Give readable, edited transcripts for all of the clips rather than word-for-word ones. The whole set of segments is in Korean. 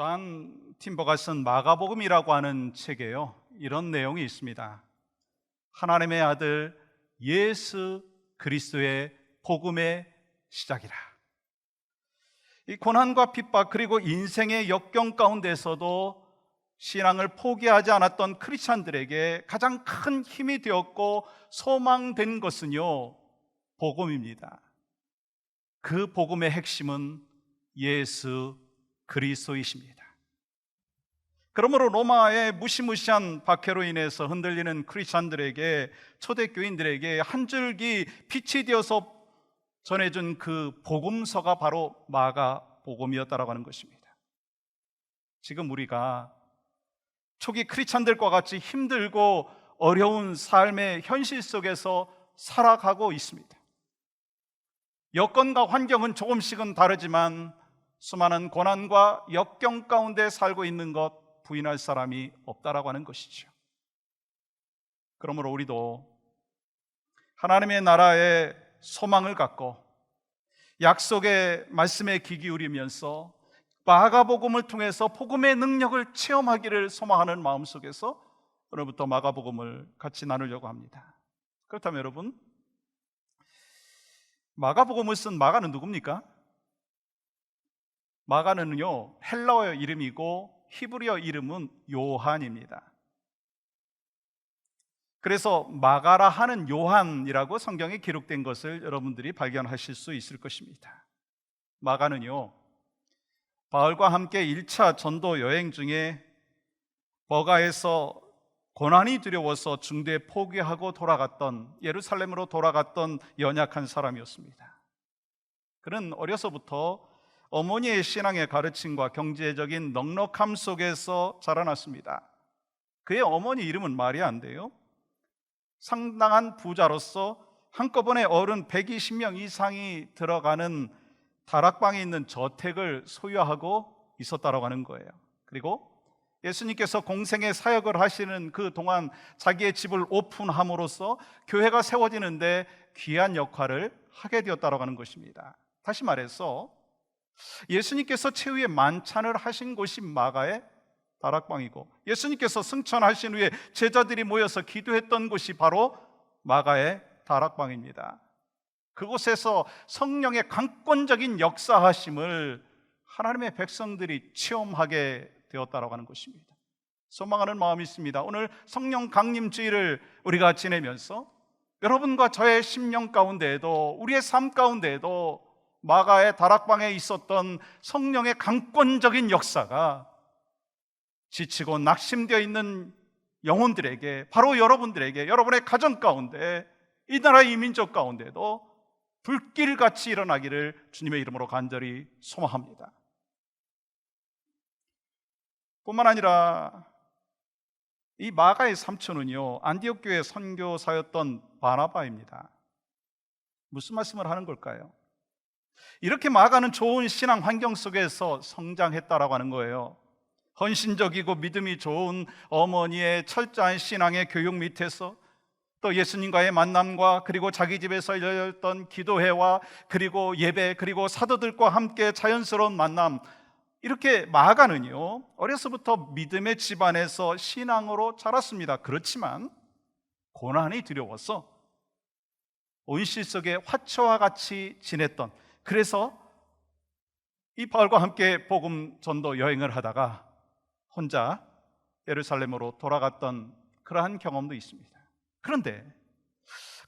존 팀버가 쓴 마가복음이라고 하는 책에요, 이런 내용이 있습니다. 하나님의 아들 예수 그리스도의 복음의 시작이라. 이 고난과 핍박 그리고 인생의 역경 가운데서도 신앙을 포기하지 않았던 크리스찬들에게 가장 큰 힘이 되었고 소망된 것은요, 복음입니다. 그 복음의 핵심은 예수 그리스도이십니다. 그러므로 로마의 무시무시한 박해로 인해서 흔들리는 크리스찬들에게, 초대교인들에게 한 줄기 빛이 되어서 전해준 그 복음서가 바로 마가복음이었다라고 하는 것입니다. 지금 우리가 초기 크리스찬들과 같이 힘들고 어려운 삶의 현실 속에서 살아가고 있습니다. 여건과 환경은 조금씩은 다르지만 수많은 고난과 역경 가운데 살고 있는 것 부인할 사람이 없다라고 하는 것이죠. 그러므로 우리도 하나님의 나라에 소망을 갖고 약속의 말씀에 귀 기울이면서 마가복음을 통해서 복음의 능력을 체험하기를 소망하는 마음속에서 오늘부터 마가복음을 같이 나누려고 합니다. 그렇다면 여러분, 마가복음을 쓴 마가는 누굽니까? 마가는요, 헬라어 이름이고 히브리어 이름은 요한입니다. 그래서 마가라 하는 요한이라고 성경에 기록된 것을 여러분들이 발견하실 수 있을 것입니다. 마가는요, 바울과 함께 1차 전도 여행 중에 버가에서 고난이 두려워서 중대 포기하고 돌아갔던, 예루살렘으로 돌아갔던 연약한 사람이었습니다. 그는 어려서부터 어머니의 신앙의 가르침과 경제적인 넉넉함 속에서 자라났습니다. 그의 어머니 이름은 마리아인데요, 상당한 부자로서 한꺼번에 어른 120명 이상이 들어가는 다락방에 있는 저택을 소유하고 있었다고 하는 거예요. 그리고 예수님께서 공생의 사역을 하시는 그 동안 자기의 집을 오픈함으로써 교회가 세워지는데 귀한 역할을 하게 되었다고 하는 것입니다. 다시 말해서 예수님께서 최후의 만찬을 하신 곳이 마가의 다락방이고, 예수님께서 승천하신 후에 제자들이 모여서 기도했던 곳이 바로 마가의 다락방입니다. 그곳에서 성령의 강권적인 역사하심을 하나님의 백성들이 체험하게 되었다고 하는 것입니다. 소망하는 마음이 있습니다. 오늘 성령 강림 주일을 우리가 지내면서 여러분과 저의 심령 가운데에도, 우리의 삶 가운데에도 마가의 다락방에 있었던 성령의 강권적인 역사가 지치고 낙심되어 있는 영혼들에게, 바로 여러분들에게, 여러분의 가정 가운데, 이 나라의 이민족 가운데도 불길같이 일어나기를 주님의 이름으로 간절히 소망합니다. 뿐만 아니라 이 마가의 삼촌은요, 안디옥 교회 선교사였던 바나바입니다. 무슨 말씀을 하는 걸까요? 이렇게 마가는 좋은 신앙 환경 속에서 성장했다라고 하는 거예요. 헌신적이고 믿음이 좋은 어머니의 철저한 신앙의 교육 밑에서 또 예수님과의 만남과, 그리고 자기 집에서 열렸던 기도회와 그리고 예배, 그리고 사도들과 함께 자연스러운 만남, 이렇게 마가는요, 어려서부터 믿음의 집안에서 신앙으로 자랐습니다. 그렇지만 고난이 두려워서 온실 속에 화초와 같이 지냈던, 그래서 이 바울과 함께 복음 전도 여행을 하다가 혼자 예루살렘으로 돌아갔던 그러한 경험도 있습니다. 그런데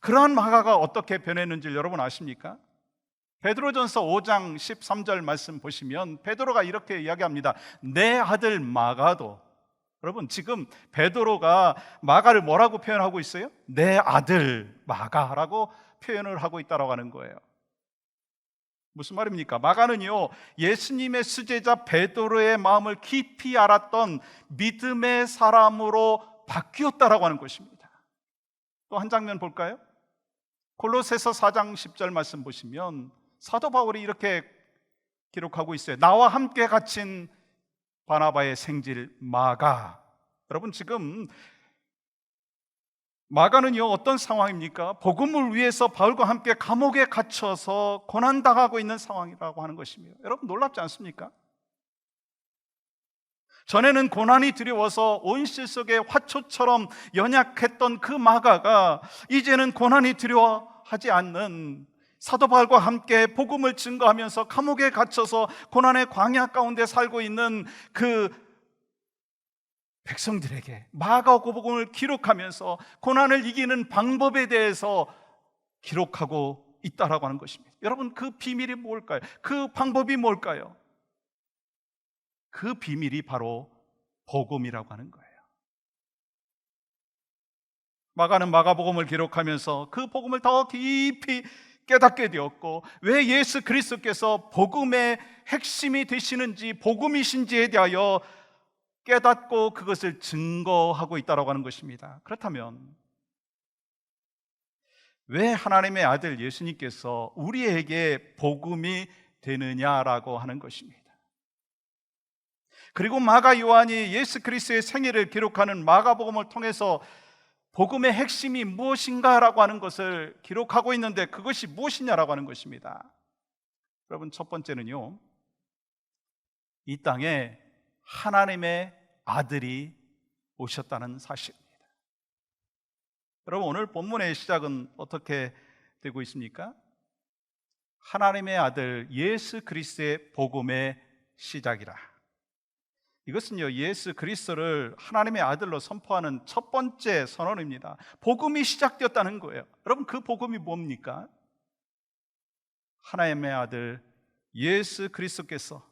그러한 마가가 어떻게 변했는지 여러분 아십니까? 베드로전서 5장 13절 말씀 보시면 베드로가 이렇게 이야기합니다. 내 아들 마가도. 여러분, 지금 베드로가 마가를 뭐라고 표현하고 있어요? 내 아들 마가라고 표현을 하고 있다고 하는 거예요. 무슨 말입니까? 마가는요, 예수님의 수제자 베드로의 마음을 깊이 알았던 믿음의 사람으로 바뀌었다라고 하는 것입니다. 또 한 장면 볼까요? 골로새서 4장 10절 말씀 보시면 사도 바울이 이렇게 기록하고 있어요. 나와 함께 갇힌 바나바의 생질 마가. 여러분, 지금 마가는요, 어떤 상황입니까? 복음을 위해서 바울과 함께 감옥에 갇혀서 고난당하고 있는 상황이라고 하는 것입니다. 여러분, 놀랍지 않습니까? 전에는 고난이 두려워서 온실 속의 화초처럼 연약했던 그 마가가 이제는 고난이 두려워하지 않는, 사도 바울과 함께 복음을 증거하면서 감옥에 갇혀서 고난의 광야 가운데 살고 있는 그 백성들에게 마가복음을 기록하면서 고난을 이기는 방법에 대해서 기록하고 있다라고 하는 것입니다. 여러분, 그 비밀이 뭘까요? 그 방법이 뭘까요? 그 비밀이 바로 복음이라고 하는 거예요. 마가는 마가복음을 기록하면서 그 복음을 더 깊이 깨닫게 되었고, 왜 예수 그리스도께서 복음의 핵심이 되시는지, 복음이신지에 대하여 깨닫고 그것을 증거하고 있다고 하는 것입니다. 그렇다면 왜 하나님의 아들 예수님께서 우리에게 복음이 되느냐라고 하는 것입니다. 그리고 마가 요한이 예수 그리스도의 생애를 기록하는 마가복음을 통해서 복음의 핵심이 무엇인가라고 하는 것을 기록하고 있는데, 그것이 무엇이냐라고 하는 것입니다. 여러분, 첫 번째는요, 이 땅에 하나님의 아들이 오셨다는 사실입니다. 여러분, 오늘 본문의 시작은 어떻게 되고 있습니까? 하나님의 아들 예수 그리스도의 복음의 시작이라. 이것은요, 예수 그리스도를 하나님의 아들로 선포하는 첫 번째 선언입니다. 복음이 시작되었다는 거예요. 여러분, 그 복음이 뭡니까? 하나님의 아들 예수 그리스도께서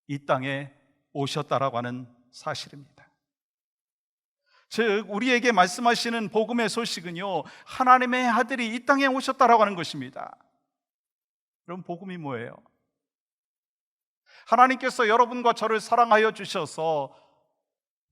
이 땅에 오셨다라고 하는 사실입니다. 즉, 우리에게 말씀하시는 복음의 소식은요, 하나님의 아들이 이 땅에 오셨다라고 하는 것입니다. 여러분, 복음이 뭐예요? 하나님께서 여러분과 저를 사랑하여 주셔서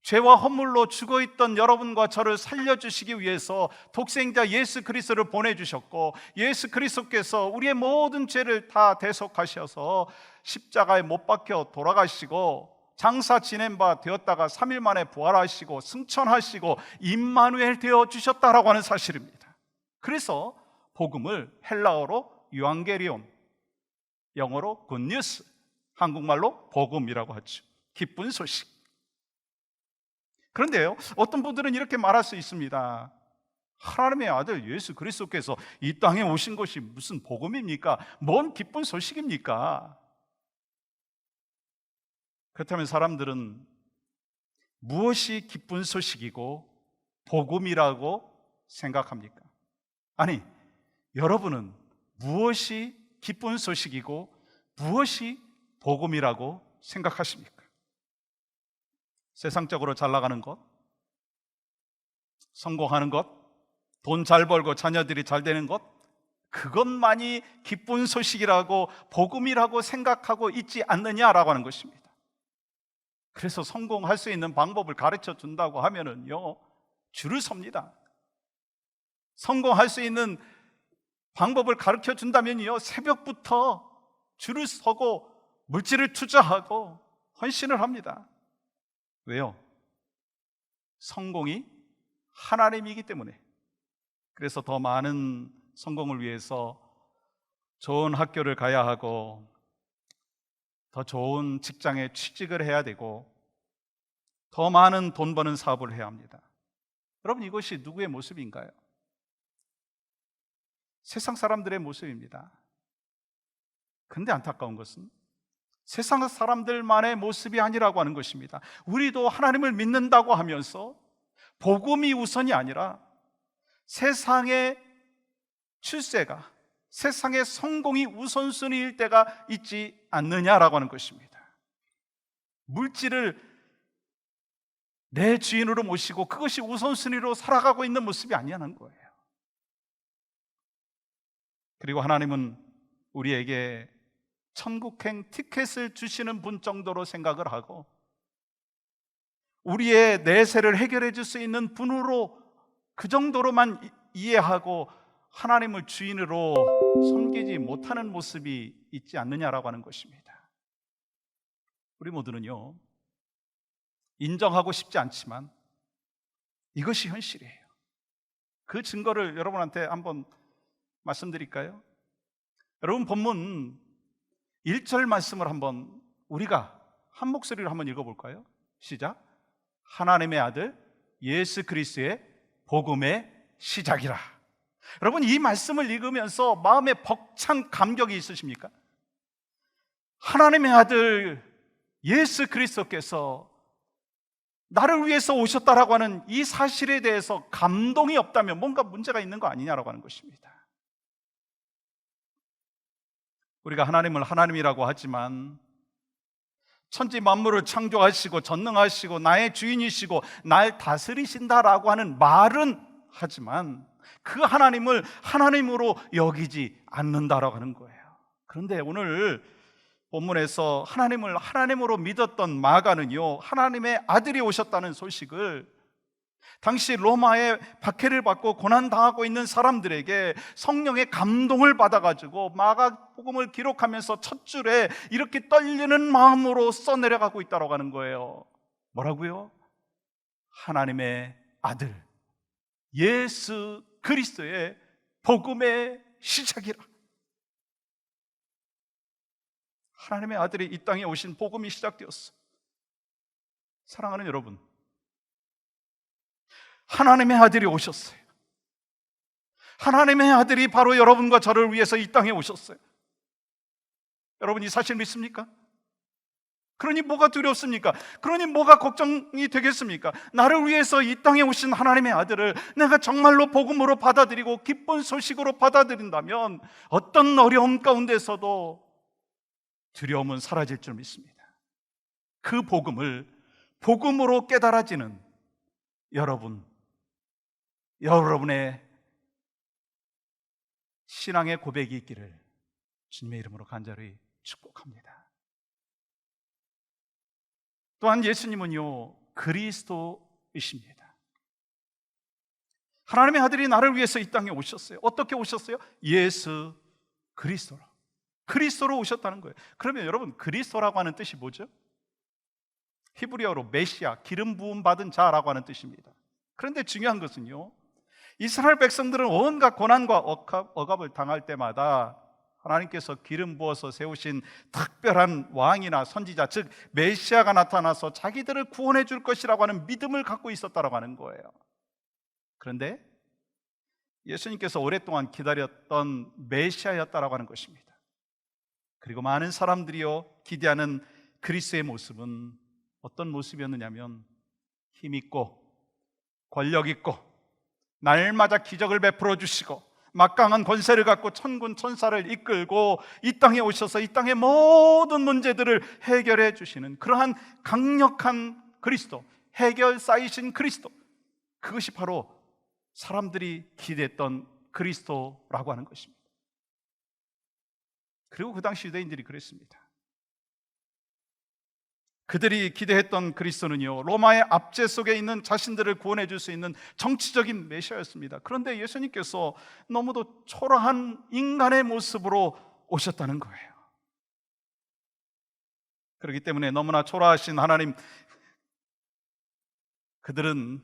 죄와 허물로 죽어있던 여러분과 저를 살려주시기 위해서 독생자 예수 그리스도를 보내주셨고, 예수 그리스도께서 우리의 모든 죄를 다 대속하셔서 십자가에 못 박혀 돌아가시고 장사 지낸 바 되었다가 3일 만에 부활하시고 승천하시고 임마누엘 되어 주셨다라고 하는 사실입니다. 그래서 복음을 헬라어로 유앙게리온, 영어로 굿뉴스, 한국말로 복음이라고 하죠. 기쁜 소식. 그런데요, 어떤 분들은 이렇게 말할 수 있습니다. 하나님의 아들 예수 그리스도께서 이 땅에 오신 것이 무슨 복음입니까? 뭔 기쁜 소식입니까? 그렇다면 사람들은 무엇이 기쁜 소식이고 복음이라고 생각합니까? 아니, 여러분은 무엇이 기쁜 소식이고 무엇이 복음이라고 생각하십니까? 세상적으로 잘 나가는 것, 성공하는 것, 돈 잘 벌고 자녀들이 잘 되는 것, 그것만이 기쁜 소식이라고 복음이라고 생각하고 있지 않느냐라고 하는 것입니다. 그래서 성공할 수 있는 방법을 가르쳐 준다고 하면은요, 줄을 섭니다. 성공할 수 있는 방법을 가르쳐 준다면요, 새벽부터 줄을 서고 물질을 투자하고 헌신을 합니다. 왜요? 성공이 하나님이기 때문에. 그래서 더 많은 성공을 위해서 좋은 학교를 가야 하고, 더 좋은 직장에 취직을 해야 되고, 더 많은 돈 버는 사업을 해야 합니다. 여러분, 이것이 누구의 모습인가요? 세상 사람들의 모습입니다. 그런데 안타까운 것은 세상 사람들만의 모습이 아니라고 하는 것입니다. 우리도 하나님을 믿는다고 하면서 복음이 우선이 아니라 세상의 출세가, 세상의 성공이 우선순위일 때가 있지 않느냐라고 하는 것입니다. 물질을 내 주인으로 모시고 그것이 우선순위로 살아가고 있는 모습이 아니라는 거예요. 그리고 하나님은 우리에게 천국행 티켓을 주시는 분 정도로 생각을 하고, 우리의 내세를 해결해 줄 수 있는 분으로 그 정도로만 이해하고 하나님을 주인으로 섬기지 못하는 모습이 있지 않느냐라고 하는 것입니다. 우리 모두는요, 인정하고 싶지 않지만 이것이 현실이에요. 그 증거를 여러분한테 한번 말씀드릴까요? 여러분, 본문 1절 말씀을 한번 우리가 한 목소리로 한번 읽어볼까요? 시작. 하나님의 아들 예수 그리스도의 복음의 시작이라. 여러분, 이 말씀을 읽으면서 마음에 벅찬 감격이 있으십니까? 하나님의 아들 예수 그리스도께서 나를 위해서 오셨다라고 하는 이 사실에 대해서 감동이 없다면 뭔가 문제가 있는 거 아니냐라고 하는 것입니다. 우리가 하나님을 하나님이라고 하지만 천지 만물을 창조하시고 전능하시고 나의 주인이시고 날 다스리신다라고 하는 말은 하지만 그 하나님을 하나님으로 여기지 않는다라고 하는 거예요. 그런데 오늘 본문에서 하나님을 하나님으로 믿었던 마가는요, 하나님의 아들이 오셨다는 소식을 당시 로마의 박해를 받고 고난당하고 있는 사람들에게 성령의 감동을 받아가지고 마가복음을 기록하면서 첫 줄에 이렇게 떨리는 마음으로 써내려가고 있다고 하는 거예요. 뭐라고요? 하나님의 아들 예수 그리스도의 복음의 시작이라. 하나님의 아들이 이 땅에 오신 복음이 시작되었어. 사랑하는 여러분, 하나님의 아들이 오셨어요. 하나님의 아들이 바로 여러분과 저를 위해서 이 땅에 오셨어요. 여러분, 이 사실 믿습니까? 그러니 뭐가 두렵습니까? 그러니 뭐가 걱정이 되겠습니까? 나를 위해서 이 땅에 오신 하나님의 아들을 내가 정말로 복음으로 받아들이고 기쁜 소식으로 받아들인다면 어떤 어려움 가운데서도 두려움은 사라질 줄 믿습니다. 그 복음을 복음으로 깨달아지는 여러분의 신앙의 고백이 있기를 주님의 이름으로 간절히 축복합니다. 또한 예수님은요, 그리스도이십니다. 하나님의 아들이 나를 위해서 이 땅에 오셨어요. 어떻게 오셨어요? 예수 그리스도로. 그리스도로 오셨다는 거예요. 그러면 여러분, 그리스도라고 하는 뜻이 뭐죠? 히브리어로 메시아, 기름 부음 받은 자라고 하는 뜻입니다. 그런데 중요한 것은요, 이스라엘 백성들은 온갖 고난과 억압을 당할 때마다 하나님께서 기름 부어서 세우신 특별한 왕이나 선지자, 즉 메시아가 나타나서 자기들을 구원해 줄 것이라고 하는 믿음을 갖고 있었다라고 하는 거예요. 그런데 예수님께서 오랫동안 기다렸던 메시아였다라고 하는 것입니다. 그리고 많은 사람들이요, 기대하는 그리스도의 모습은 어떤 모습이었느냐면 힘 있고 권력 있고 날마다 기적을 베풀어 주시고 막강한 권세를 갖고 천군 천사를 이끌고 이 땅에 오셔서 이 땅의 모든 문제들을 해결해 주시는 그러한 강력한 그리스도, 해결사이신 그리스도, 그것이 바로 사람들이 기대했던 그리스도라고 하는 것입니다. 그리고 그 당시 유대인들이 그랬습니다. 그들이 기대했던 그리스도는요, 로마의 압제 속에 있는 자신들을 구원해 줄 수 있는 정치적인 메시아였습니다. 그런데 예수님께서 너무도 초라한 인간의 모습으로 오셨다는 거예요. 그렇기 때문에 너무나 초라하신 하나님, 그들은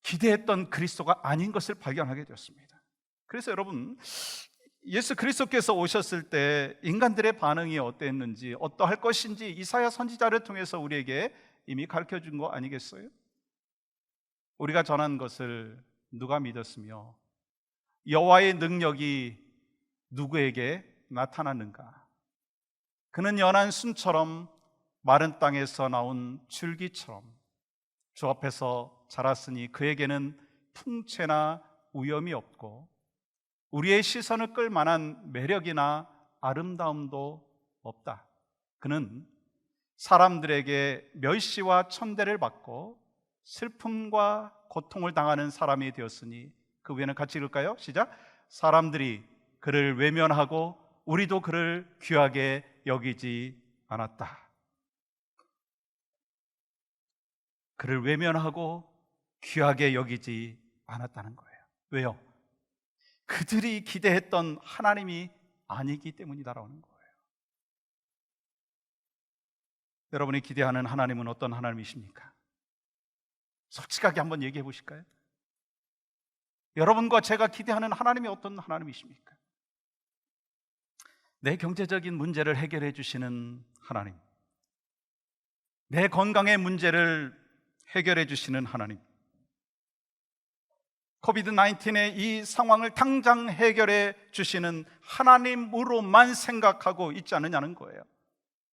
기대했던 그리스도가 아닌 것을 발견하게 되었습니다. 그래서 여러분, 예수 그리스도께서 오셨을 때 인간들의 반응이 어땠는지, 어떠할 것인지 이사야 선지자를 통해서 우리에게 이미 가르쳐 준 거 아니겠어요? 우리가 전한 것을 누가 믿었으며 여호와의 능력이 누구에게 나타났는가? 그는 연한 순처럼 마른 땅에서 나온 줄기처럼 주 앞에서 자랐으니 그에게는 풍채나 위엄이 없고 우리의 시선을 끌 만한 매력이나 아름다움도 없다. 그는 사람들에게 멸시와 천대를 받고 슬픔과 고통을 당하는 사람이 되었으니 그 위에는 같이 읽을까요? 시작. 사람들이 그를 외면하고 우리도 그를 귀하게 여기지 않았다. 그를 외면하고 귀하게 여기지 않았다는 거예요. 왜요? 그들이 기대했던 하나님이 아니기 때문이다라는 거예요. 여러분이 기대하는 하나님은 어떤 하나님이십니까? 솔직하게 한번 얘기해 보실까요? 여러분과 제가 기대하는 하나님이 어떤 하나님이십니까? 내 경제적인 문제를 해결해 주시는 하나님, 내 건강의 문제를 해결해 주시는 하나님, 코비드-19의 이 상황을 당장 해결해 주시는 하나님으로만 생각하고 있지 않느냐는 거예요.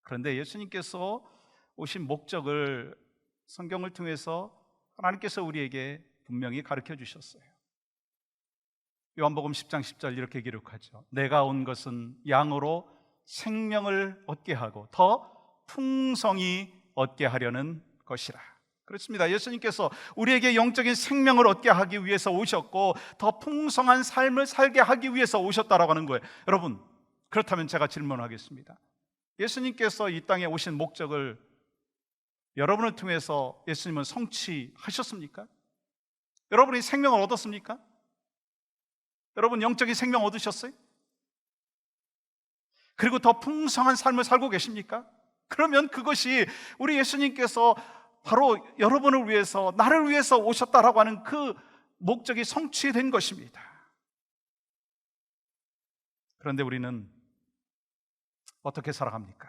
그런데 예수님께서 오신 목적을 성경을 통해서 하나님께서 우리에게 분명히 가르쳐 주셨어요. 요한복음 10장 10절 이렇게 기록하죠. 내가 온 것은 양으로 생명을 얻게 하고 더 풍성히 얻게 하려는 것이라. 그렇습니다. 예수님께서 우리에게 영적인 생명을 얻게 하기 위해서 오셨고 더 풍성한 삶을 살게 하기 위해서 오셨다라고 하는 거예요. 여러분, 그렇다면 제가 질문하겠습니다. 예수님께서 이 땅에 오신 목적을 여러분을 통해서 예수님은 성취하셨습니까? 여러분이 생명을 얻었습니까? 여러분 영적인 생명 얻으셨어요? 그리고 더 풍성한 삶을 살고 계십니까? 그러면 그것이 우리 예수님께서 바로 여러분을 위해서, 나를 위해서 오셨다라고 하는 그 목적이 성취된 것입니다. 그런데 우리는 어떻게 살아갑니까?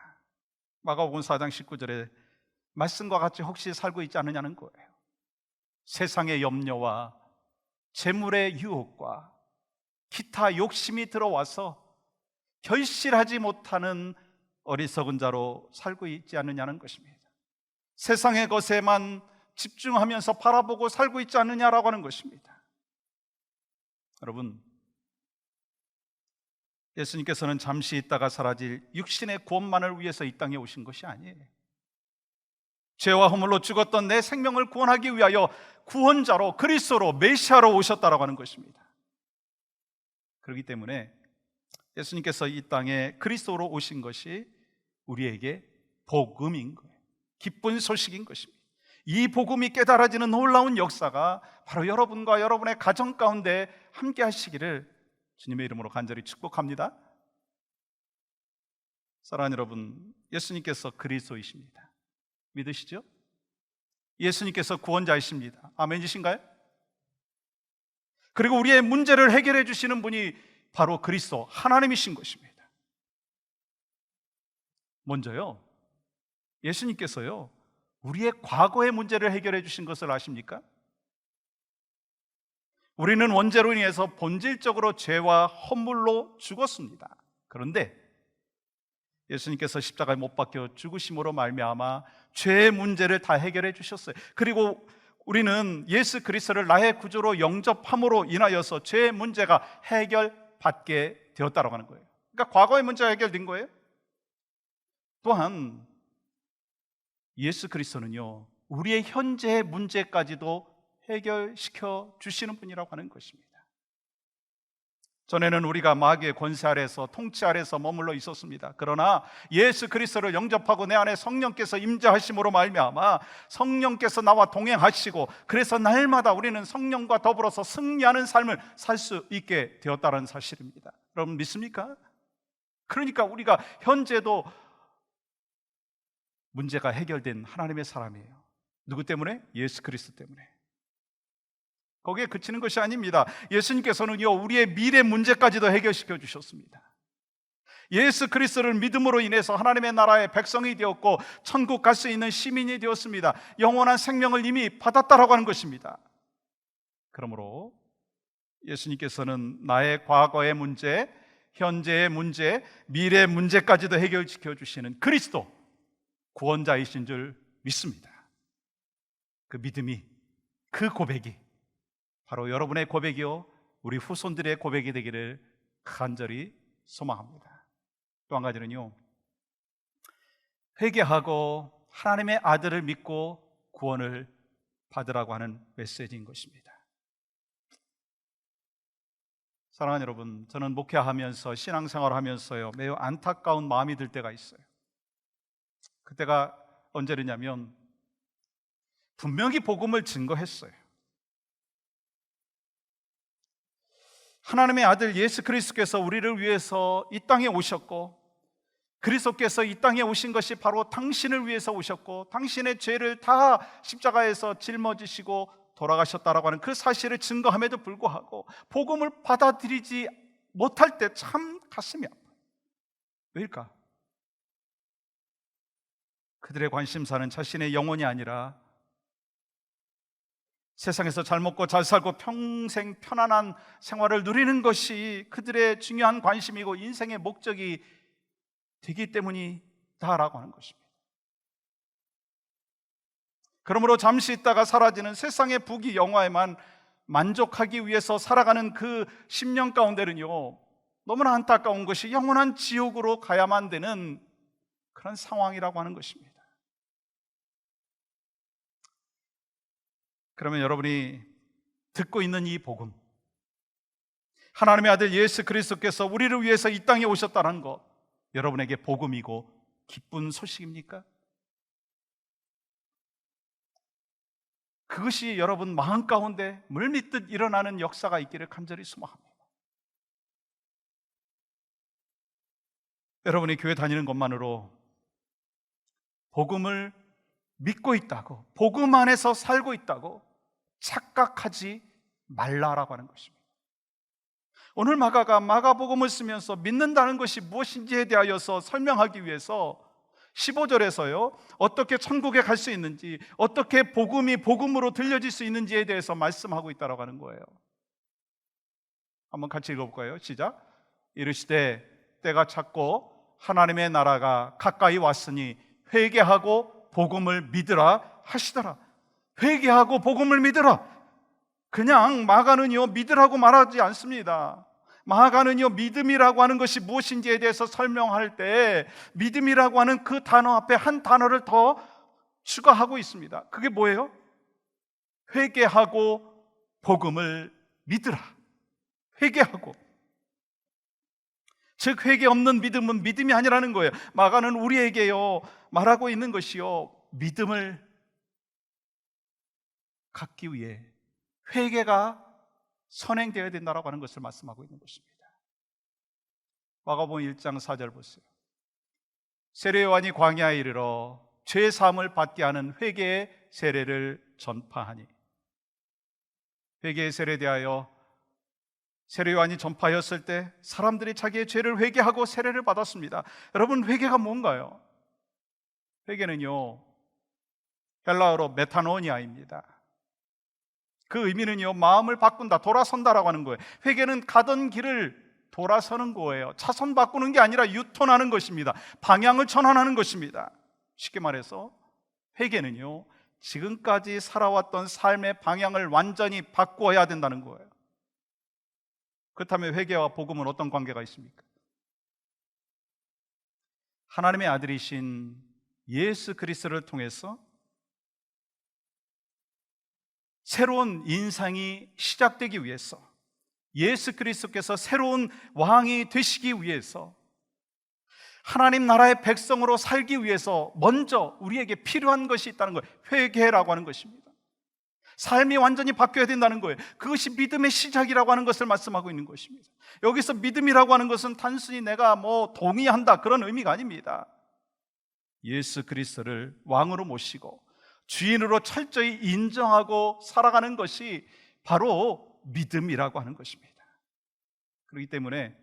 마가복음 4장 19절에 말씀과 같이 혹시 살고 있지 않느냐는 거예요. 세상의 염려와 재물의 유혹과 기타 욕심이 들어와서 결실하지 못하는 어리석은 자로 살고 있지 않느냐는 것입니다. 세상의 것에만 집중하면서 바라보고 살고 있지 않느냐라고 하는 것입니다. 여러분, 예수님께서는 잠시 있다가 사라질 육신의 구원만을 위해서 이 땅에 오신 것이 아니에요. 죄와 허물로 죽었던 내 생명을 구원하기 위하여 구원자로, 그리스도로, 메시아로 오셨다라고 하는 것입니다. 그렇기 때문에 예수님께서 이 땅에 그리스도로 오신 것이 우리에게 복음인 거예요. 기쁜 소식인 것입니다. 이 복음이 깨달아지는 놀라운 역사가 바로 여러분과 여러분의 가정 가운데 함께 하시기를 주님의 이름으로 간절히 축복합니다. 사랑하는 여러분, 예수님께서 그리스도이십니다. 믿으시죠? 예수님께서 구원자이십니다. 아멘이신가요? 그리고 우리의 문제를 해결해 주시는 분이 바로 그리스도 하나님이신 것입니다. 먼저요, 예수님께서요 우리의 과거의 문제를 해결해 주신 것을 아십니까? 우리는 원죄로 인해서 본질적으로 죄와 허물로 죽었습니다. 그런데 예수님께서 십자가에 못 박혀 죽으심으로 말미암아 죄의 문제를 다 해결해 주셨어요. 그리고 우리는 예수 그리스도를 나의 구주로 영접함으로 인하여서 죄의 문제가 해결받게 되었다고 하는 거예요. 그러니까 과거의 문제가 해결된 거예요. 또한 예수 그리스도는요 우리의 현재의 문제까지도 해결시켜 주시는 분이라고 하는 것입니다. 전에는 우리가 마귀의 권세 아래서, 통치 아래서 머물러 있었습니다. 그러나 예수 그리스도를 영접하고 내 안에 성령께서 임재하심으로 말미암아 성령께서 나와 동행하시고, 그래서 날마다 우리는 성령과 더불어서 승리하는 삶을 살 수 있게 되었다는 사실입니다. 여러분 믿습니까? 그러니까 우리가 현재도 문제가 해결된 하나님의 사람이에요. 누구 때문에? 예수 그리스도 때문에. 거기에 그치는 것이 아닙니다. 예수님께서는요 우리의 미래 문제까지도 해결시켜 주셨습니다. 예수 그리스도를 믿음으로 인해서 하나님의 나라의 백성이 되었고 천국 갈 수 있는 시민이 되었습니다. 영원한 생명을 이미 받았다라고 하는 것입니다. 그러므로 예수님께서는 나의 과거의 문제, 현재의 문제, 미래 문제까지도 해결시켜 주시는 그리스도 구원자이신 줄 믿습니다. 그 믿음이, 그 고백이 바로 여러분의 고백이요 우리 후손들의 고백이 되기를 간절히 소망합니다. 또 한 가지는요, 회개하고 하나님의 아들을 믿고 구원을 받으라고 하는 메시지인 것입니다. 사랑하는 여러분, 저는 목회하면서 신앙생활을 하면서요 매우 안타까운 마음이 들 때가 있어요. 그때가 언제냐면 분명히 복음을 증거했어요. 하나님의 아들 예수 그리스도께서 우리를 위해서 이 땅에 오셨고, 그리스도께서 이 땅에 오신 것이 바로 당신을 위해서 오셨고, 당신의 죄를 다 십자가에서 짊어지시고 돌아가셨다라고 하는 그 사실을 증거함에도 불구하고 복음을 받아들이지 못할 때 참 가슴이 아파요. 왜일까? 그들의 관심사는 자신의 영혼이 아니라 세상에서 잘 먹고 잘 살고 평생 편안한 생활을 누리는 것이 그들의 중요한 관심이고 인생의 목적이 되기 때문이다라고 하는 것입니다. 그러므로 잠시 있다가 사라지는 세상의 부귀 영화에만 만족하기 위해서 살아가는 그 10년 가운데는요, 너무나 안타까운 것이 영원한 지옥으로 가야만 되는 그런 상황이라고 하는 것입니다. 그러면 여러분이 듣고 있는 이 복음, 하나님의 아들 예수 그리스도께서 우리를 위해서 이 땅에 오셨다는 것, 여러분에게 복음이고 기쁜 소식입니까? 그것이 여러분 마음 가운데 물밀듯 일어나는 역사가 있기를 간절히 소망합니다. 여러분이 교회 다니는 것만으로 복음을 믿고 있다고, 복음 안에서 살고 있다고 착각하지 말라라고 하는 것입니다. 오늘 마가가 마가복음을 쓰면서 믿는다는 것이 무엇인지에 대하여서 설명하기 위해서 15절에서요, 어떻게 천국에 갈 수 있는지, 어떻게 복음이 복음으로 들려질 수 있는지에 대해서 말씀하고 있다고 하는 거예요. 한번 같이 읽어볼까요? 시작. 이르시되 때가 찼고 하나님의 나라가 가까이 왔으니 회개하고 복음을 믿으라 하시더라. 회개하고 복음을 믿으라. 그냥 마가는요, 믿으라고 말하지 않습니다. 마가는요, 믿음이라고 하는 것이 무엇인지에 대해서 설명할 때 믿음이라고 하는 그 단어 앞에 한 단어를 더 추가하고 있습니다. 그게 뭐예요? 회개하고 복음을 믿으라. 회개하고, 즉 회개 없는 믿음은 믿음이 아니라는 거예요. 마가는 우리에게요 말하고 있는 것이요, 믿음을 갖기 위해 회개가 선행되어야 된다라고 하는 것을 말씀하고 있는 것입니다. 마가복음 1장 4절 보세요. 세례 요한이 광야에 이르러 죄 사함을 받게 하는 회개의 세례를 전파하니, 회개의 세례에 대하여 세례 요한이 전파하였을 때 사람들이 자기의 죄를 회개하고 세례를 받았습니다. 여러분, 회개가 뭔가요? 회개는요, 헬라어로 메타노니아입니다. 그 의미는요, 마음을 바꾼다, 돌아선다라고 하는 거예요. 회개는 가던 길을 돌아서는 거예요. 차선 바꾸는 게 아니라 유턴하는 것입니다. 방향을 전환하는 것입니다. 쉽게 말해서 회개는요, 지금까지 살아왔던 삶의 방향을 완전히 바꾸어야 된다는 거예요. 그렇다면 회개와 복음은 어떤 관계가 있습니까? 하나님의 아들이신 예수 그리스도를 통해서 새로운 인생이 시작되기 위해서, 예수 그리스도께서 새로운 왕이 되시기 위해서, 하나님 나라의 백성으로 살기 위해서 먼저 우리에게 필요한 것이 있다는 거예요. 회개라고 하는 것입니다. 삶이 완전히 바뀌어야 된다는 거예요. 그것이 믿음의 시작이라고 하는 것을 말씀하고 있는 것입니다. 여기서 믿음이라고 하는 것은 단순히 내가 동의한다, 그런 의미가 아닙니다. 예수 그리스도를 왕으로 모시고 주인으로 철저히 인정하고 살아가는 것이 바로 믿음이라고 하는 것입니다. 그렇기 때문에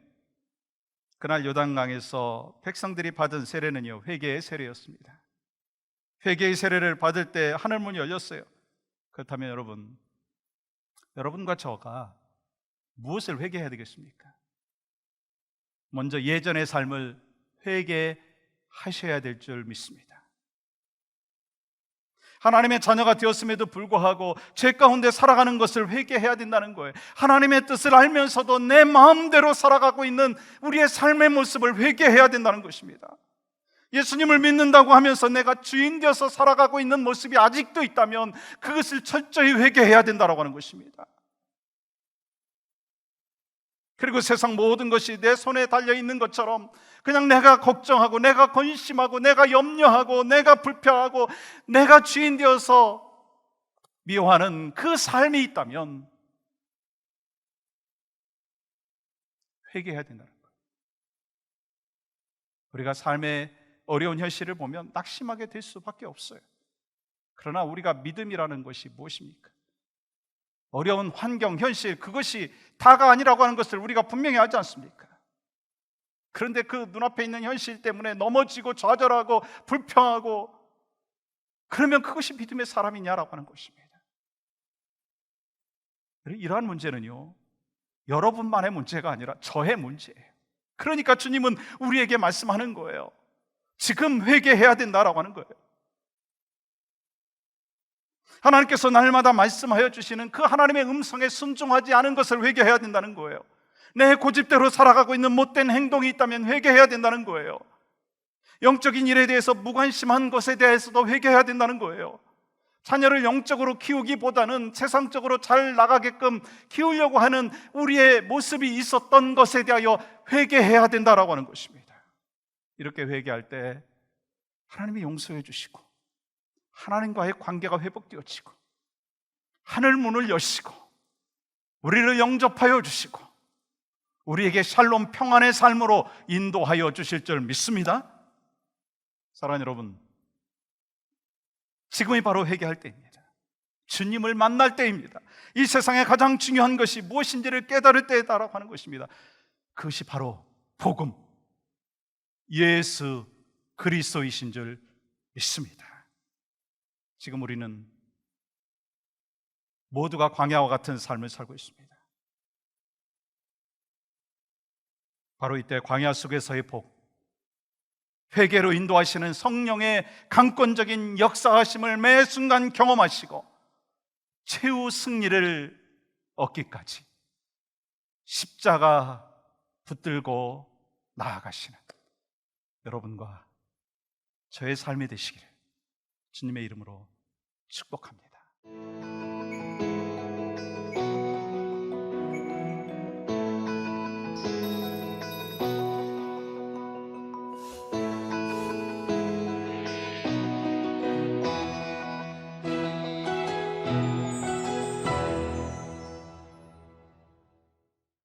그날 요단강에서 백성들이 받은 세례는요, 회개의 세례였습니다. 회개의 세례를 받을 때 하늘문이 열렸어요. 그렇다면 여러분과 저가 무엇을 회개해야 되겠습니까? 먼저 예전의 삶을 회개하셔야 될 줄 믿습니다. 하나님의 자녀가 되었음에도 불구하고 죄 가운데 살아가는 것을 회개해야 된다는 거예요. 하나님의 뜻을 알면서도 내 마음대로 살아가고 있는 우리의 삶의 모습을 회개해야 된다는 것입니다. 예수님을 믿는다고 하면서 내가 주인 되어서 살아가고 있는 모습이 아직도 있다면 그것을 철저히 회개해야 된다고 하는 것입니다. 그리고 세상 모든 것이 내 손에 달려있는 것처럼 그냥 내가 걱정하고 내가 건심하고 내가 염려하고 내가 불평하고 내가 주인 되어서 미워하는 그 삶이 있다면 회개해야 된다는 거예요. 우리가 삶의 어려운 현실을 보면 낙심하게 될 수밖에 없어요. 그러나 우리가 믿음이라는 것이 무엇입니까? 어려운 환경, 현실, 그것이 다가 아니라고 하는 것을 우리가 분명히 하지 않습니까? 그런데 그 눈앞에 있는 현실 때문에 넘어지고 좌절하고 불평하고 그러면 그것이 믿음의 사람이냐라고 하는 것입니다. 이러한 문제는요, 여러분만의 문제가 아니라 저의 문제예요. 그러니까 주님은 우리에게 말씀하는 거예요. 지금 회개해야 된다라고 하는 거예요. 하나님께서 날마다 말씀하여 주시는 그 하나님의 음성에 순종하지 않은 것을 회개해야 된다는 거예요. 내 고집대로 살아가고 있는 못된 행동이 있다면 회개해야 된다는 거예요. 영적인 일에 대해서 무관심한 것에 대해서도 회개해야 된다는 거예요. 자녀를 영적으로 키우기보다는 세상적으로 잘 나가게끔 키우려고 하는 우리의 모습이 있었던 것에 대하여 회개해야 된다라고 하는 것입니다. 이렇게 회개할 때 하나님이 용서해 주시고 하나님과의 관계가 회복되어지고 하늘 문을 여시고 우리를 영접하여 주시고 우리에게 샬롬 평안의 삶으로 인도하여 주실 줄 믿습니다. 사랑하는 여러분, 지금이 바로 회개할 때입니다. 주님을 만날 때입니다. 이 세상에 가장 중요한 것이 무엇인지를 깨달을 때다라고 하는 것입니다. 그것이 바로 복음, 예수 그리스도이신 줄 믿습니다. 지금 우리는 모두가 광야와 같은 삶을 살고 있습니다. 바로 이때 광야 속에서의 복, 회개로 인도하시는 성령의 강권적인 역사하심을 매 순간 경험하시고 최후 승리를 얻기까지 십자가 붙들고 나아가시는 여러분과 저의 삶이 되시기를 주님의 이름으로 축복합니다.